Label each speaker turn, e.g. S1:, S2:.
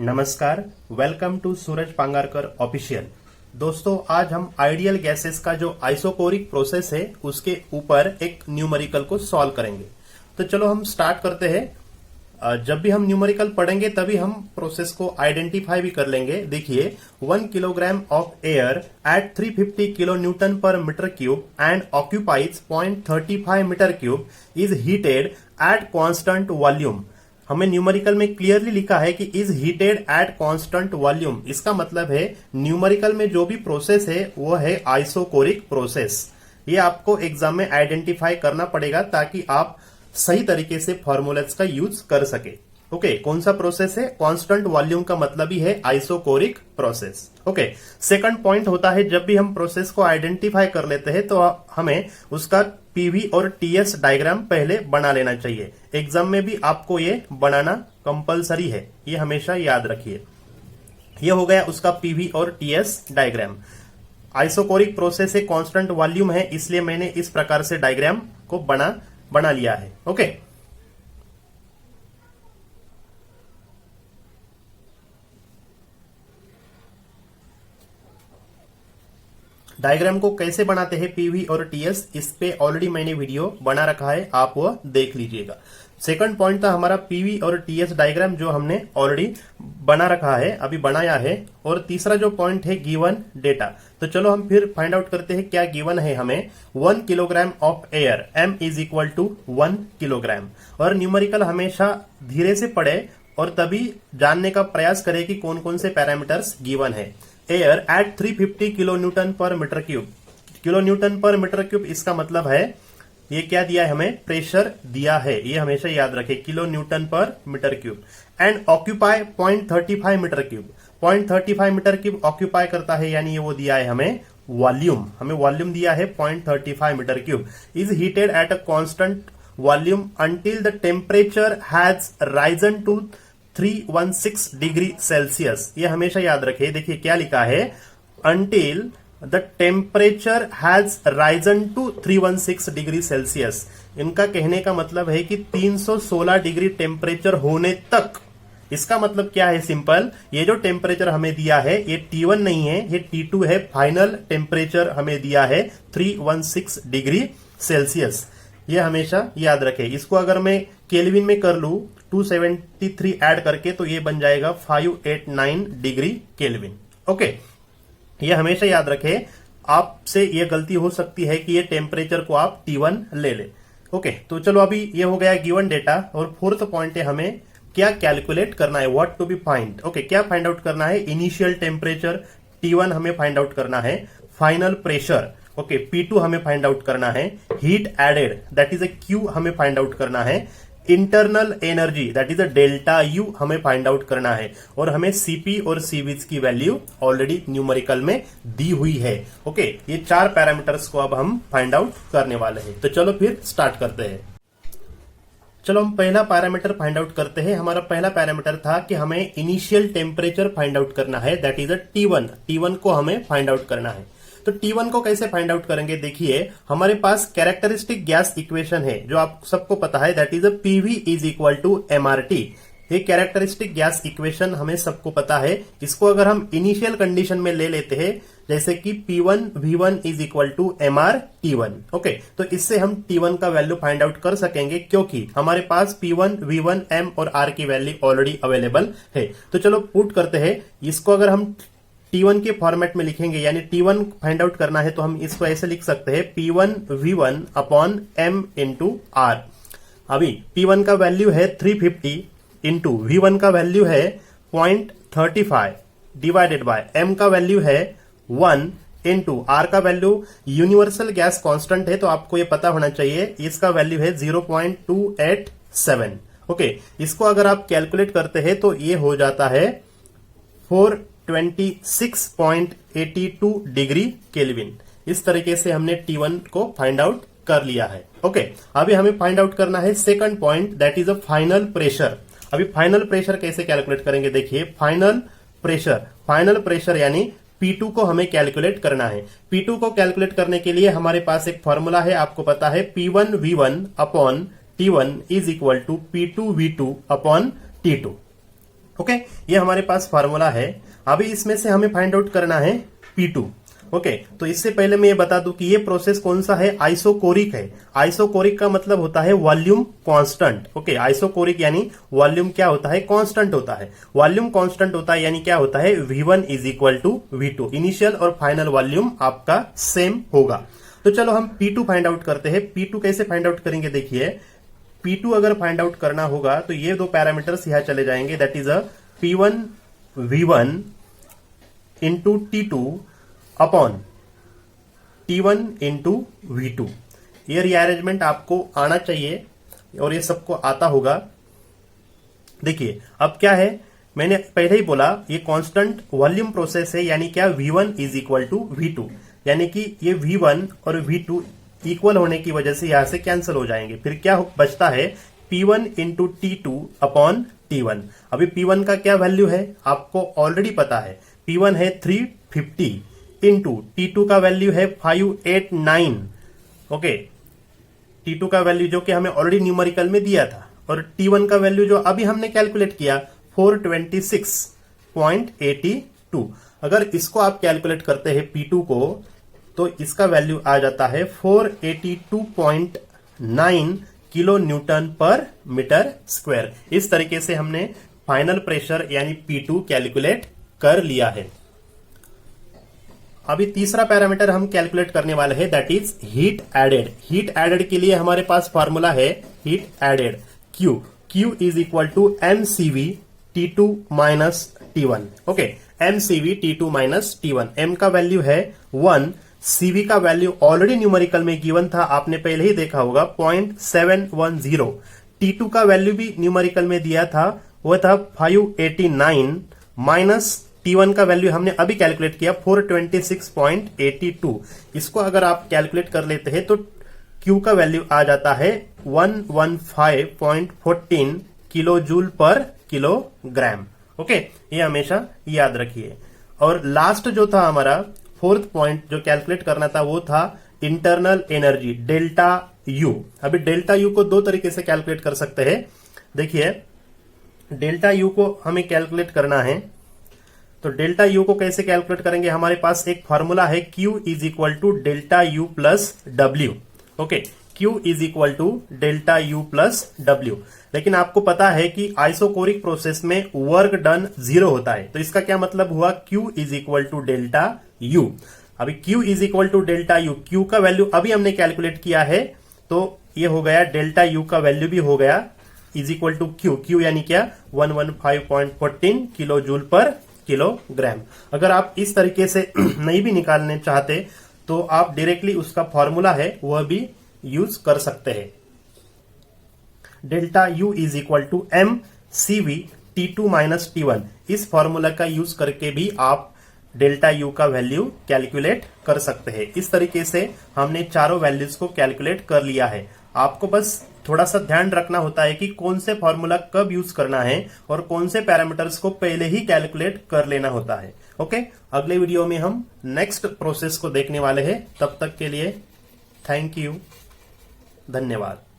S1: नमस्कार, welcome to Suraj Pangarkar official. दोस्तों, आज हम आइडियल गैसेस का जो आइसोकोरिक प्रोसेस है उसके ऊपर एक न्यूमेरिकल को सॉल्व करेंगे। तो चलो हम स्टार्ट करते हैं। जब भी हम न्यूमेरिकल पढ़ेंगे तभी हम प्रोसेस को आइडेंटिफाई भी कर लेंगे। देखिए, 1 kilogram of air at 350 kilo Newton पर metre cube and occupies 0.35 metre cube is heated at constant volume. हमें न्यूमेरिकल में क्लियरली लिखा है कि is heated at constant volume. इसका मतलब है न्यूमेरिकल में जो भी प्रोसेस है वो है आइसोकोरिक प्रोसेस। ये आपको एग्जाम में आइडेंटिफाई करना पड़ेगा ताकि आप सही तरीके से फॉर्मूलाज का यूज कर सके। ओके, कौन सा प्रोसेस है? कांस्टेंट वॉल्यूम का मतलब ही है isochoric process. Okay, second point होता है जब भी हम प्रोसेस को आइडेंटिफाई कर लेते हैं तो हमें उसका पीवी और टीएस डायग्राम पहले बना लेना चाहिए। एग्जाम में भी आपको ये बनाना कंपलसरी है, ये हमेशा याद रखिए। ये हो गया उसका पीवी और टीएस डायग्राम। आइसोकोरिक प्रोसेस है, कांस्टेंट वॉल्यूम है, इसलिए मैंने इस प्रकार से डायग्राम को बना लिया है। ओके, डायग्राम को कैसे बनाते हैं पीवी और टीएस, इस पे ऑलरेडी मैंने वीडियो बना रखा है, आप वो देख लीजिएगा। सेकंड पॉइंट था हमारा पीवी और टीएस डायग्राम जो हमने ऑलरेडी बना रखा है, अभी बनाया है। और तीसरा जो पॉइंट है गिवन डेटा। तो चलो हम फिर फाइंड आउट करते हैं क्या गिवन है हमें। 1 kilogram of air, m is equal to 1 kilogram. और न्यूमेरिकल हमेशा धीरे से पढ़े और तभी जानने का प्रयास करें कि कौन कौन से पैरामीटर्स गिवन है। एयर एट 350 किलो न्यूटन पर मीटर क्यूब। किलो न्यूटन पर मीटर क्यूब, इसका मतलब है ये क्या दिया है हमें? प्रेशर दिया है, ये हमेशा याद रखें, किलो न्यूटन पर metre cube. And occupy 0.35 metre cube. 0.35 metre cube occupy करता है, यानी ये वो दिया है हमें वॉल्यूम। हमें वॉल्यूम दिया है 0.35 metre cube. Is heated at a constant volume until the temperature has risen to 316 degree Celsius. ये हमेशा याद रखें। देखिए क्या लिखा है, until the temperature has risen to 316 degree Celsius. इनका कहने का मतलब है कि 316 डिग्री टेम्परेचर होने तक। इसका मतलब क्या है? सिंपल, ये जो टेम्परेचर हमें दिया है ये T1 नहीं है, ये T2 है। फाइनल टेम्परेचर हमें दिया है 316 डिग्री सेल्सियस। ये हमेशा याद रखें। इसको अगर मैं केल्विन में कर लू 273 ऐड करके तो ये बन जाएगा 589 डिग्री केल्विन। ओके, ये हमेशा याद रखें। आपसे ये गलती हो सकती है कि ये टेम्परेचर को आप T1 ले ले। ओके, तो चलो अभी ये हो गया गिवन डेटा। और फोर्थ पॉइंट है हमें क्या कैलकुलेट करना है, what to be find. Okay, क्या फाइंड आउट करना है? इनिशियल टेम्परेचर T1 हमें फाइंड आउट करना है। फाइनल प्रेशर ओके P2 हमें फाइंड आउट करना है। Heat added that is a Q हमें फाइंड आउट करना है। Internal energy that is a delta U हमें फाइंड आउट करना है। और हमें Cp और Cv की वैल्यू ऑलरेडी न्यूमेरिकल में दी हुई है। ओके, ये 4 पैरामीटर्स को अब हम फाइंड आउट करने वाले हैं। तो चलो फिर स्टार्ट करते हैं। चलो हम पहला पैरामीटर फाइंड आउट करते हैं। हमारा पहला पैरामीटर था कि हमें इनिशियल टेम्परेचर फाइंड आउट करना है, that is a T1। T1 को हमें फाइंड आउट करना है। तो T1 को कैसे फाइंड आउट करेंगे? देखिए, हमारे पास कैरेक्टरिस्टिक गैस इक्वेशन है जो आप सबको पता है, that is a PV is equal to MRT। ये कैरेक्टरिस्टिक गैस इक्वेशन हमें सबको पता है। इसको अगर हम इनिशियल कंडीशन में ले लेते हैं, जैसे कि P1 V1 is equal to MR T1। Okay, तो इससे हम T1 का वैल्यू फाइंड आउट कर सकेंगे क्योंकि हमारे पास P1 V1 M और R की वैल्यू ऑलरेडी अवेलेबल है। तो चलो पुट करते हैं। इसको अगर हम T1 के फॉर्मेट में लिखेंगे, यानी T1 फाइंड आउट करना है, तो हम इसको ऐसे लिख सकते हैं P1 V1 upon M into R। अभी P1 का वैल्यू है 350 इंटू V1 का वैल्यू है 0.35 डिवाइडेड बाय M का वैल्यू है 1 इंटू R का वैल्यू यूनिवर्सल गैस कांस्टेंट है, तो आपको ये पता होना चाहिए। इसका वैल्यू है 0.287। ओके, इसको अगर आप कैलकुलेट करते हैं तो ये हो जाता है 426.82 डिग्री केल्विन। इस तरीके से हमने T1 को फाइंड आउट कर लिया है। ओके, अभी हमें फाइंड आउट करना है second point, that is a final pressure. अभी फाइनल प्रेशर कैसे कैलकुलेट करेंगे? देखिए, फाइनल प्रेशर यानी P2 को हमें कैलकुलेट करना है। P2 को कैलकुलेट करने के लिए हमारे पास एक फॉर्मूला है, आपको पता है, P1 V1 upon T1 is equal to P2 V2 upon T2। Okay, ये हमारे पास फार्मूला है। अभी इसमें से हमें फाइंड आउट करना है P2। ओके, तो इससे पहले मैं ये बता दूं कि ये प्रोसेस कौन सा है, आइसोकोरिक है। आइसोकोरिक का मतलब होता है वॉल्यूम कांस्टेंट। ओके, आइसोकोरिक यानी वॉल्यूम क्या होता है, कांस्टेंट होता है। वॉल्यूम कांस्टेंट होता है यानी क्या होता है, V1 is equal to V2। Initial और फाइनल वॉल्यूम आपका सेम होगा। तो चलो हम P2 फाइंड आउट करते हैं। P2 कैसे फाइंड आउट करेंगे, देखिए P2 अगर फाइंड आउट करना होगा तो ये दो पैरामीटर्स यहां चले जाएंगे, that is a P1 V1 into T2 upon T1 into V2। ये रीअरेंजमेंट आपको आना चाहिए और ये सबको आता होगा। देखिए अब क्या है, मैंने पहले ही बोला ये कांस्टेंट वॉल्यूम प्रोसेस है, यानी क्या V1 is equal to V2, यानी कि ये V1 और V2 इक्वल होने की वजह से यहां से कैंसिल हो जाएंगे। फिर क्या बचता है, P1 into T2 upon T1। अभी P1 का क्या वैल्यू है आपको ऑलरेडी पता है, P1 है 350 इंटू T2 का वैल्यू है 589। ओके, T2 का वैल्यू जो कि हमें ऑलरेडी न्यूमेरिकल में दिया था, और T1 का वैल्यू जो अभी हमने कैलकुलेट किया 426.82। अगर इसको आप कैलकुलेट करते हैं P2 को, तो इसका वैल्यू आ जाता है 482.9 किलो न्यूटन पर मीटर स्क्वायर। इस तरीके से हमने फाइनल प्रेशर यानी P2 कैलकुलेट कर लिया है। अभी तीसरा पैरामीटर हम कैलकुलेट करने वाले हैं, that is heat added. Heat added के लिए हमारे पास फॉर्मूला है heat added Q is equal to mCV T2 minus T1। Okay, mCV T2 minus T1। m का वैल्यू है 1, CV का वैल्यू ऑलरेडी न्यूमेरिकल में गिवन था, आपने पहले ही देखा होगा 0.710। T2 का वैल्यू भी न्यूमेरिकल में दिया था, वो था 589 माइनस T1 का वैल्यू हमने अभी कैलकुलेट किया 426.82। इसको अगर आप कैलकुलेट कर लेते हैं तो Q का वैल्यू आ जाता है 115.14 किलो जूल पर किलोग्राम। ओके, ये हमेशा याद रखिए। और लास्ट जो था हमारा फोर्थ पॉइंट जो कैलकुलेट करना था, वो था इंटरनल एनर्जी डेल्टा U। अभी डेल्टा U को दो तरीके से कैलकुलेट कर सकते हैं। देखिए डेल्टा U को हमें कैलकुलेट करना है, तो डेल्टा U को कैसे कैलकुलेट करेंगे, हमारे पास एक फॉर्मूला है Q is equal to delta U plus W। Okay, Q is equal to delta U plus W। लेकिन आपको पता है कि आइसोकोरिक प्रोसेस में वर्क डन 0 होता है, तो इसका क्या मतलब हुआ, Q is equal to delta U। अभी Q is equal to delta U, Q का वैल्यू अभी हमने कैलकुलेट किया है, तो ये हो गया डेल्टा U का वैल्यू भी हो गया इज इक्वल टू Q यानी क्या 115.14 किलो जूल पर किलोग्राम। अगर आप इस तरीके से नहीं भी निकालने चाहते तो आप डायरेक्टली उसका फॉर्मूला है वह भी यूज कर सकते हैं। Delta U is equal to mCV T2 minus T1। इस फॉर्मूला का यूज करके भी आप डेल्टा U का वैल्यू कैलकुलेट कर सकते हैं। इस तरीके से हमने चारों वैल्यूज को कैलकुलेट कर लिया है। आपको बस थोड़ा सा ध्यान रखना होता है कि कौन से फॉर्मूला कब यूज करना है और कौन से पैरामीटर्स को पहले ही कैलकुलेट कर लेना होता है। ओके, अगले वीडियो में हम नेक्स्ट प्रोसेस को देखने वाले हैं। तब तक के लिए थैंक यू, धन्यवाद।